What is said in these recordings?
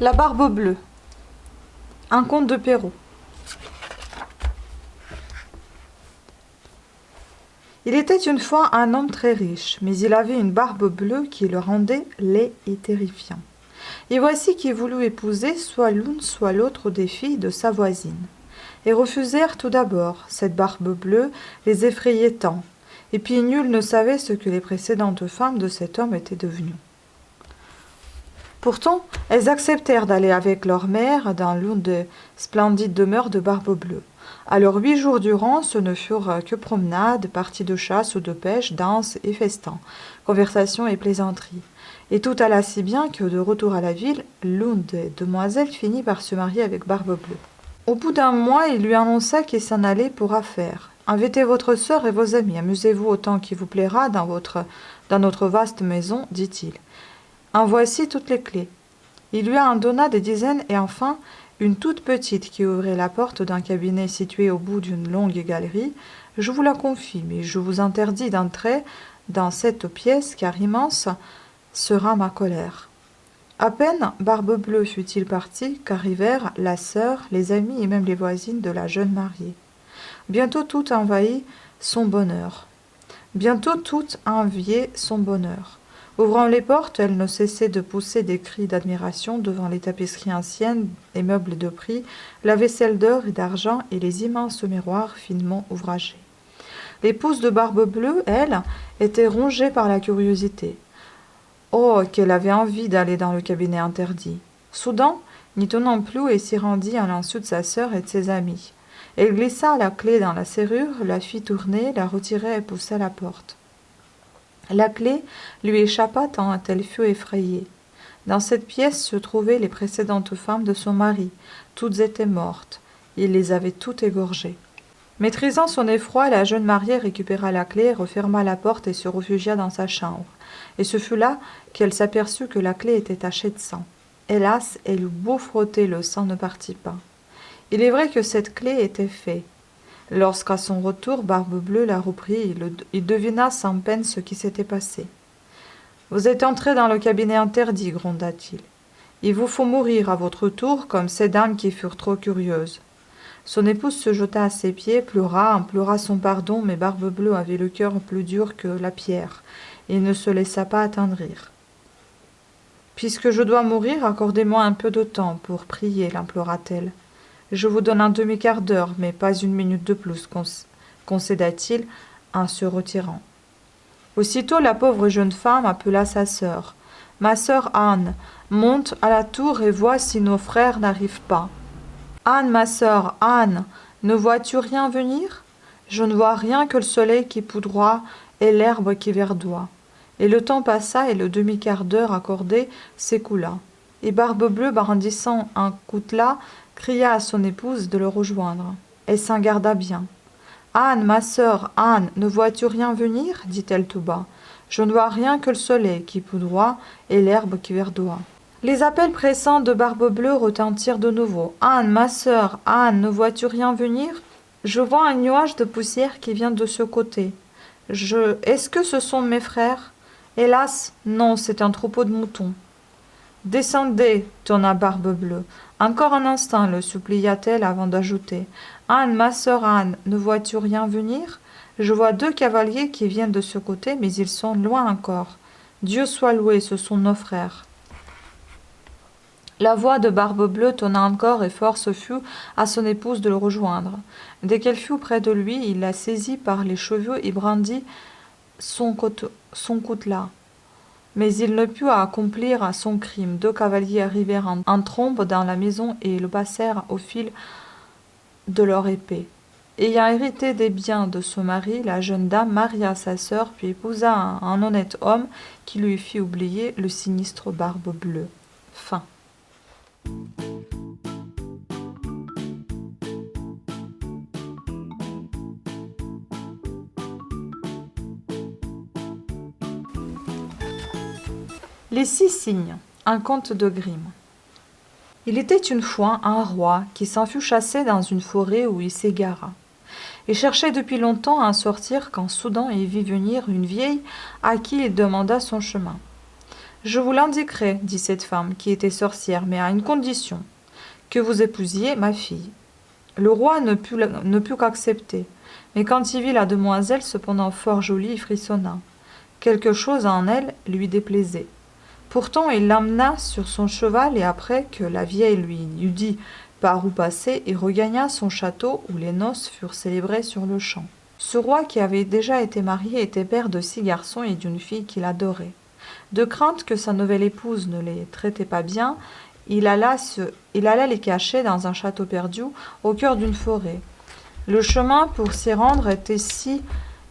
La Barbe Bleue. Un conte de Perrault. Il était une fois un homme très riche, mais il avait une barbe bleue qui le rendait laid et terrifiant. Et voici qu'il voulut épouser soit l'une soit l'autre des filles de sa voisine. Et refusèrent tout d'abord, cette barbe bleue les effrayait tant, et puis nul ne savait ce que les précédentes femmes de cet homme étaient devenues. Pourtant, elles acceptèrent d'aller avec leur mère dans l'une des splendides demeures de Barbe Bleue. Alors 8 jours durant, ce ne furent que promenades, parties de chasse ou de pêche, danses et festins, conversations et plaisanteries. Et tout alla si bien que, de retour à la ville, l'une des demoiselles finit par se marier avec Barbe Bleue. Au bout d'un mois, il lui annonça qu'il s'en allait pour affaires. « Invitez votre sœur et vos amis, amusez-vous autant qu'il vous plaira dans notre vaste maison, dit-il. En voici toutes les clés. » Il lui en donna des dizaines et enfin une toute petite qui ouvrait la porte d'un cabinet situé au bout d'une longue galerie. « Je vous la confie, mais je vous interdis d'entrer dans cette pièce car immense sera ma colère. » À peine Barbe Bleue fut-il parti qu'arrivèrent la sœur, les amis et même les voisines de la jeune mariée. Bientôt tout envahit son bonheur. Bientôt tout enviait son bonheur. Ouvrant les portes, elle ne cessait de pousser des cris d'admiration devant les tapisseries anciennes et meubles de prix, la vaisselle d'or et d'argent et les immenses miroirs finement ouvragés. L'épouse de Barbe Bleue, elle, était rongée par la curiosité. Oh, qu'elle avait envie d'aller dans le cabinet interdit. Soudain, n'y tenant plus, elle s'y rendit à l'insu de sa sœur et de ses amis. Elle glissa la clé dans la serrure, la fit tourner, la retira et poussa la porte. La clé lui échappa tant elle fut effrayée. Dans cette pièce se trouvaient les précédentes femmes de son mari. Toutes étaient mortes. Il les avait toutes égorgées. Maîtrisant son effroi, la jeune mariée récupéra la clé, referma la porte et se réfugia dans sa chambre. Et ce fut là qu'elle s'aperçut que la clé était tachée de sang. Hélas, elle eut beau frotter, le sang ne partit pas. Il est vrai que cette clé était faite. Lorsqu'à son retour, Barbe Bleue la reprit, il devina sans peine ce qui s'était passé. « Vous êtes entré dans le cabinet interdit, gronda-t-il. Il vous faut mourir à votre tour, comme ces dames qui furent trop curieuses. » Son épouse se jeta à ses pieds, pleura, implora son pardon, mais Barbe Bleue avait le cœur plus dur que la pierre, et ne se laissa pas attendrir. « Puisque je dois mourir, accordez-moi un peu de temps pour prier, l'implora-t-elle. Je vous donne un demi-quart d'heure, mais pas une minute de plus, concéda-t-il en se retirant. Aussitôt, la pauvre jeune femme appela sa sœur. « Ma sœur Anne, monte à la tour et vois si nos frères n'arrivent pas. »« Anne, ma sœur, Anne, ne vois-tu rien venir ? Je ne vois rien que le soleil qui poudroie et l'herbe qui verdoie. » Et le temps passa et le demi-quart d'heure accordé s'écoula. Et Barbe Bleue, brandissant un coutelas, cria à son épouse de le rejoindre. Elle s'en garda bien. « Anne, ma sœur, Anne, ne vois-tu rien venir ? dit-elle tout bas. Je ne vois rien que le soleil qui poudroie et l'herbe qui verdoie. » Les appels pressants de Barbe Bleue retentirent de nouveau. « Anne, ma sœur, Anne, ne vois-tu rien venir ? Je vois un nuage de poussière qui vient de ce côté. Est-ce que ce sont mes frères ? Hélas, non, c'est un troupeau de moutons. » « Descendez, tonna Barbe Bleue. Encore un instant, le supplia-t-elle avant d'ajouter. « Anne, ma sœur Anne, ne vois-tu rien venir ? Je vois 2 cavaliers qui viennent de ce côté, mais ils sont loin encore. Dieu soit loué, ce sont nos frères. » La voix de Barbe Bleue tonna encore et force fut à son épouse de le rejoindre. Dès qu'elle fut près de lui, il la saisit par les cheveux et brandit son coutelas. Mais il ne put accomplir son crime. 2 cavaliers arrivèrent en trombe dans la maison et le passèrent au fil de leur épée. Ayant hérité des biens de son mari, la jeune dame maria sa sœur, puis épousa un honnête homme qui lui fit oublier le sinistre Barbe Bleue. Fin. Les 6 cygnes, un conte de Grimm. Il était une fois un roi qui s'en fut chassé dans une forêt où il s'égara. Il cherchait depuis longtemps à en sortir quand soudain il vit venir une vieille à qui il demanda son chemin. Je vous l'indiquerai, dit cette femme, qui était sorcière, mais à une condition, que vous épousiez ma fille. Le roi ne put qu'accepter, mais quand il vit la demoiselle cependant fort jolie, il frissonna. Quelque chose en elle lui déplaisait. Pourtant il l'emmena sur son cheval et après que la vieille lui eut dit par où passer, il regagna son château où les noces furent célébrées sur le champ. Ce roi qui avait déjà été marié était père de 6 garçons et d'une fille qu'il adorait. De crainte que sa nouvelle épouse ne les traitait pas bien, il alla les cacher dans un château perdu au cœur d'une forêt. Le chemin pour s'y rendre était si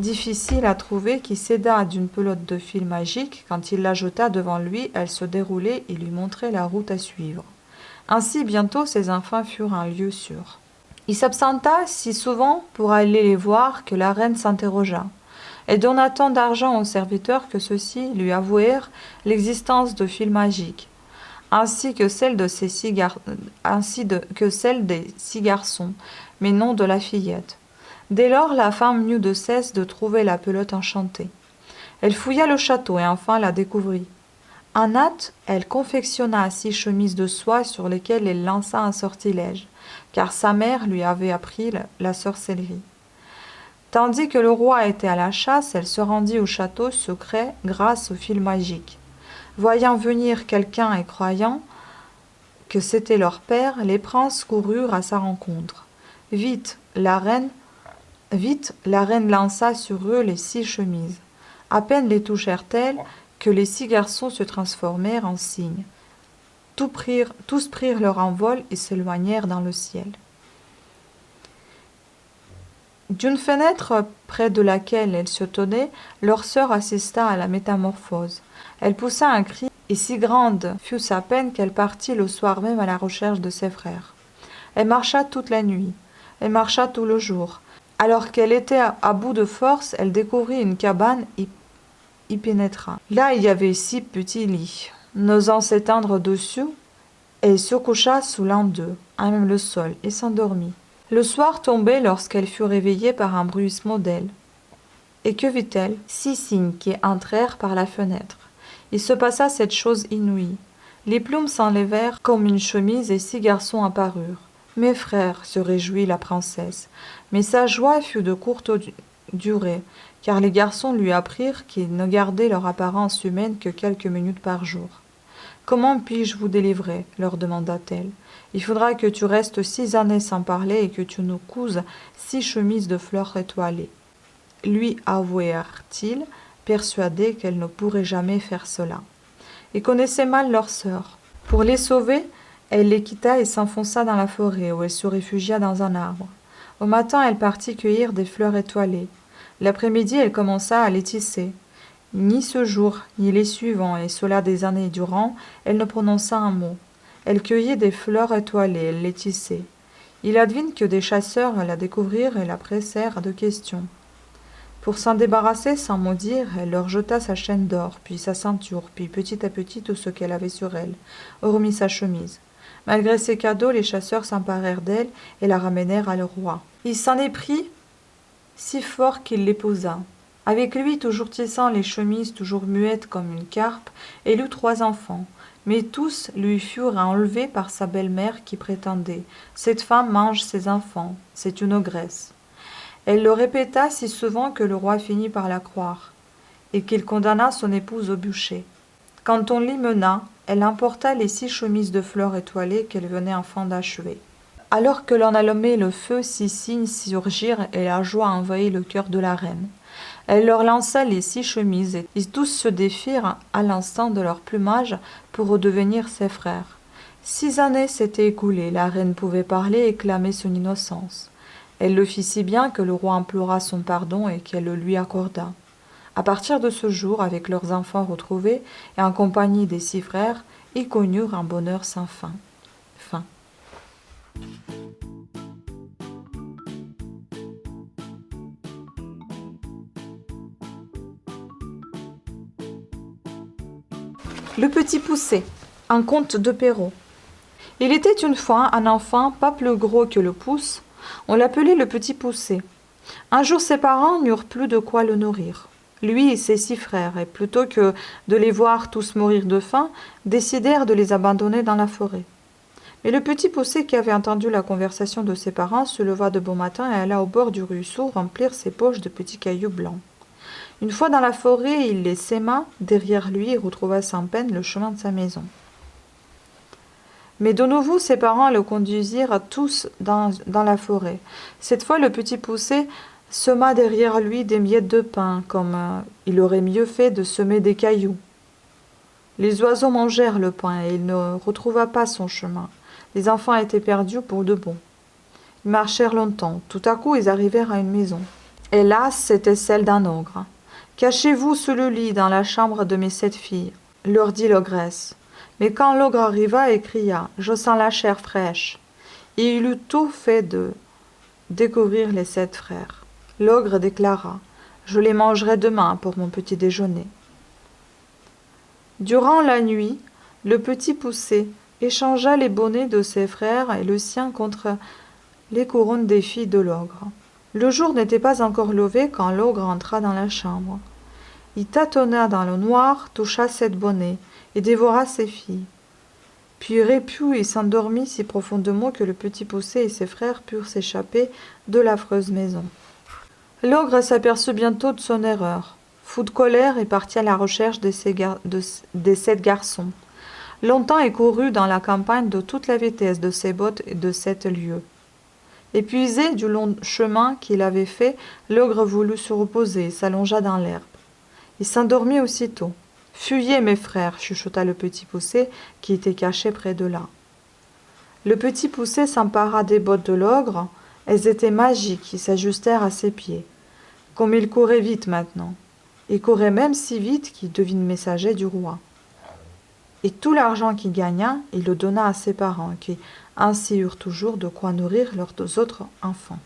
difficile à trouver qu'il s'aida d'une pelote de fil magique. Quand il la jeta devant lui, elle se déroulait et lui montrait la route à suivre. Ainsi bientôt ses enfants furent un lieu sûr. Il s'absenta si souvent pour aller les voir que la reine s'interrogea. Elle donna tant d'argent aux serviteurs que ceux-ci lui avouèrent l'existence de fils magiques, ainsi que celle des 6 garçons, mais non de la fillette. Dès lors, la femme n'eut de cesse de trouver la pelote enchantée. Elle fouilla le château et enfin la découvrit. En hâte, elle confectionna 6 chemises de soie sur lesquelles elle lança un sortilège, car sa mère lui avait appris la sorcellerie. Tandis que le roi était à la chasse, elle se rendit au château secret grâce au fil magique. Voyant venir quelqu'un et croyant que c'était leur père, les princes coururent à sa rencontre. Vite, la reine lança sur eux les 6 chemises. À peine les touchèrent-elles que les 6 garçons se transformèrent en cygnes. Tous prirent leur envol et s'éloignèrent dans le ciel. D'une fenêtre près de laquelle elle se tenait, leur sœur assista à la métamorphose. Elle poussa un cri, et si grande fut sa peine qu'elle partit le soir même à la recherche de ses frères. Elle marcha toute la nuit, elle marcha tout le jour. Alors qu'elle était à bout de force, elle découvrit une cabane et y pénétra. Là, il y avait 6 petits lits. N'osant s'étendre dessus, elle se coucha sous l'un d'eux, à même le sol, et s'endormit. Le soir tombait lorsqu'elle fut réveillée par un bruissement d'ailes. Et que vit-elle? 6 cygnes qui entrèrent par la fenêtre. Il se passa cette chose inouïe. Les plumes s'enlevèrent comme une chemise et 6 garçons apparurent. « Mes frères !» se réjouit la princesse. Mais sa joie fut de courte durée, car les garçons lui apprirent qu'ils ne gardaient leur apparence humaine que quelques minutes par jour. « Comment puis-je vous délivrer ?» leur demanda-t-elle. « Il faudra que tu restes 6 années sans parler et que tu nous couses 6 chemises de fleurs étoilées. » Lui avouèrent-ils, persuadés qu'elle ne pourrait jamais faire cela. Ils connaissaient mal leur sœur. Pour les sauver, elle les quitta et s'enfonça dans la forêt, où elle se réfugia dans un arbre. Au matin, elle partit cueillir des fleurs étoilées. L'après-midi, elle commença à les tisser. Ni ce jour, ni les suivants, et cela des années durant, elle ne prononça un mot. Elle cueillit des fleurs étoilées, elle les tissait. Il advint que des chasseurs la découvrirent et la pressèrent de questions. Pour s'en débarrasser sans mot dire, elle leur jeta sa chaîne d'or, puis sa ceinture, puis petit à petit tout ce qu'elle avait sur elle, hormis sa chemise. Malgré ces cadeaux, les chasseurs s'emparèrent d'elle et la ramenèrent à leur roi. Il s'en est pris si fort qu'il l'épousa. Avec lui, toujours tissant les chemises, toujours muette comme une carpe, elle eut 3 enfants. Mais tous lui furent enlevés par sa belle-mère qui prétendait « Cette femme mange ses enfants, c'est une ogresse ». Elle le répéta si souvent que le roi finit par la croire, et qu'il condamna son épouse au bûcher. Quand on l'y mena, elle emporta les 6 chemises de fleurs étoilées qu'elle venait enfin d'achever. Alors que l'on allumait le feu, 6 cygnes surgirent et la joie envahit le cœur de la reine. Elle leur lança les 6 chemises et tous se défirent à l'instant de leur plumage pour redevenir ses frères. 6 années s'étaient écoulées, la reine pouvait parler et clamer son innocence. Elle le fit si bien que le roi implora son pardon et qu'elle le lui accorda. À partir de ce jour, avec leurs enfants retrouvés et en compagnie des 6 frères, ils connurent un bonheur sans fin. Le petit poucet, un conte de Perrault. Il était une fois un enfant pas plus gros que le pouce. On l'appelait le petit poucet. Un jour, ses parents n'eurent plus de quoi le nourrir. lui et ses 6 frères, et plutôt que de les voir tous mourir de faim, décidèrent de les abandonner dans la forêt. Mais le petit Poucet, qui avait entendu la conversation de ses parents, se leva de bon matin et alla au bord du ruisseau remplir ses poches de petits cailloux blancs. Une fois dans la forêt, il les sema derrière lui et retrouva sans peine le chemin de sa maison. Mais de nouveau, ses parents le conduisirent tous dans la forêt. Cette fois, le petit Poucet sema derrière lui des miettes de pain, comme il aurait mieux fait de semer des cailloux. Les oiseaux mangèrent le pain et il ne retrouva pas son chemin. Les enfants étaient perdus pour de bon. Ils marchèrent longtemps. Tout à coup, ils arrivèrent à une maison. Hélas, c'était celle d'un ogre. « Cachez-vous sous le lit dans la chambre de mes 7 filles, leur dit l'ogresse. Mais quand l'ogre arriva et cria « Je sens la chair fraîche !» et il eut tout fait de découvrir les 7 frères. L'ogre déclara « Je les mangerai demain pour mon petit déjeuner. » Durant la nuit, le petit Poucet échangea les bonnets de ses frères et le sien contre les couronnes des filles de l'ogre. Le jour n'était pas encore levé quand l'ogre entra dans la chambre. Il tâtonna dans le noir, toucha 7 bonnets et dévora ses filles. Puis réput et s'endormit si profondément que le petit Poucet et ses frères purent s'échapper de l'affreuse maison. L'ogre s'aperçut bientôt de son erreur. Fou de colère, il partit à la recherche des 7 garçons. Longtemps il courut dans la campagne de toute la vitesse de ses bottes et de 7 lieues. Épuisé du long chemin qu'il avait fait, l'ogre voulut se reposer et s'allongea dans l'herbe. Il s'endormit aussitôt. « Fuyez, mes frères !» chuchota le petit Poucet qui était caché près de là. Le petit Poucet s'empara des bottes de l'ogre. Elles étaient magiques et s'ajustèrent à ses pieds. Comme il courait vite maintenant. Il courait même si vite qu'il devint messager du roi. Et tout l'argent qu'il gagna, il le donna à ses parents, qui ainsi eurent toujours de quoi nourrir leurs 2 autres enfants.